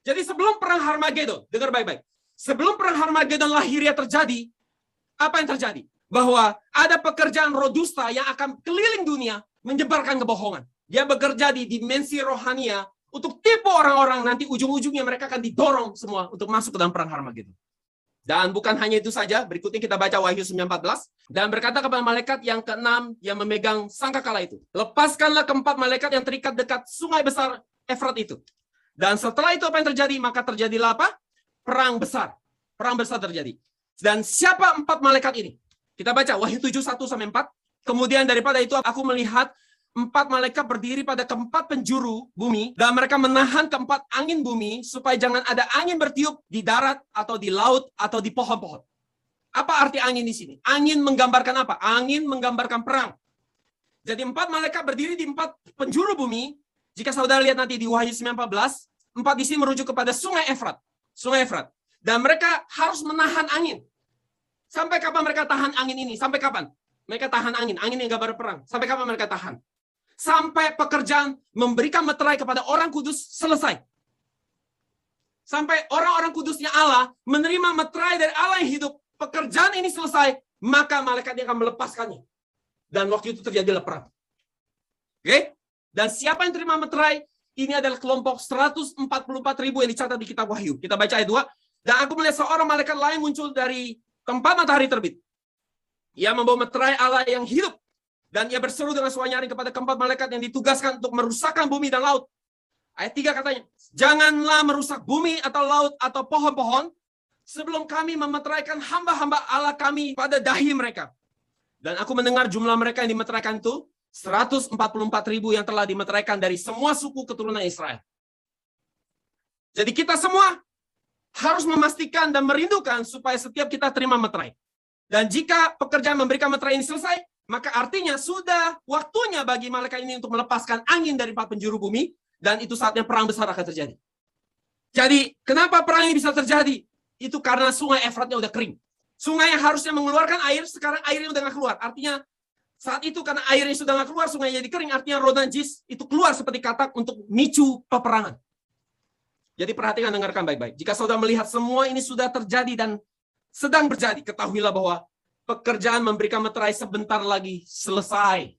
Jadi sebelum perang Harmagedon, dengar baik-baik. Sebelum perang Harmagedon lahiriah terjadi, apa yang terjadi? Bahwa ada pekerjaan roh dusta yang akan keliling dunia menyebarkan kebohongan. Dia bekerja di dimensi rohania untuk tipu orang-orang, nanti ujung-ujungnya mereka akan didorong semua untuk masuk ke dalam perang Harmagedon. Dan bukan hanya itu saja, berikutnya kita baca Wahyu 9:14, dan berkata kepada malaikat yang keenam yang memegang sangkakala itu, lepaskanlah keempat malaikat yang terikat dekat sungai besar Efrat itu. Dan setelah itu apa yang terjadi? Maka terjadilah apa? Perang besar. Perang besar terjadi. Dan siapa empat malaikat ini? Kita baca Wahyu 7:1-4. Kemudian daripada itu aku melihat empat malaikat berdiri pada keempat penjuru bumi, dan mereka menahan keempat angin bumi supaya jangan ada angin bertiup di darat atau di laut atau di pohon-pohon. Apa arti angin di sini? Angin menggambarkan apa? Angin menggambarkan perang. Jadi empat malaikat berdiri di empat penjuru bumi. Jika saudara lihat nanti di Wahyu 9:14, empat di sini merujuk kepada sungai Efrat. Sungai Efrat. Dan mereka harus menahan angin. Sampai kapan mereka tahan angin ini? Sampai kapan? Mereka tahan angin. Angin yang gambar perang. Sampai kapan mereka tahan? Sampai pekerjaan memberikan meterai kepada orang kudus selesai. Sampai orang-orang kudusnya Allah menerima meterai dari Allah yang hidup. Pekerjaan ini selesai, maka malaikat yang akan melepaskannya. Dan waktu itu terjadilah perang. Oke? Dan siapa yang terima meterai? Ini adalah kelompok 144.000 yang dicatat di kitab Wahyu. Kita baca ayat 2. Dan aku melihat seorang malaikat lain muncul dari tempat matahari terbit. Ia membawa meterai Allah yang hidup. Dan ia berseru dengan suara nyaring kepada keempat malaikat yang ditugaskan untuk merusakkan bumi dan laut. Ayat 3 katanya, janganlah merusak bumi atau laut atau pohon-pohon sebelum kami memeteraikan hamba-hamba Allah kami pada dahi mereka. Dan aku mendengar jumlah mereka yang dimeteraikan itu 144.000 yang telah dimeteraikan dari semua suku keturunan Israel. Jadi kita semua harus memastikan dan merindukan supaya setiap kita terima meterai. Dan jika pekerjaan memberikan meterai ini selesai, maka artinya sudah waktunya bagi malaikat ini untuk melepaskan angin dari empat penjuru bumi, dan itu saatnya perang besar akan terjadi. Jadi, kenapa perang ini bisa terjadi? Itu karena sungai Efratnya udah kering. Sungai yang harusnya mengeluarkan air, sekarang airnya udah nggak keluar. Artinya, saat itu karena airnya sudah nggak keluar, sungai jadi kering, artinya roh najis itu keluar seperti katak untuk micu peperangan. Jadi perhatikan, dengarkan baik-baik. Jika saudara melihat semua ini sudah terjadi dan sedang terjadi, ketahuilah bahwa pekerjaan memberikan meterai sebentar lagi selesai.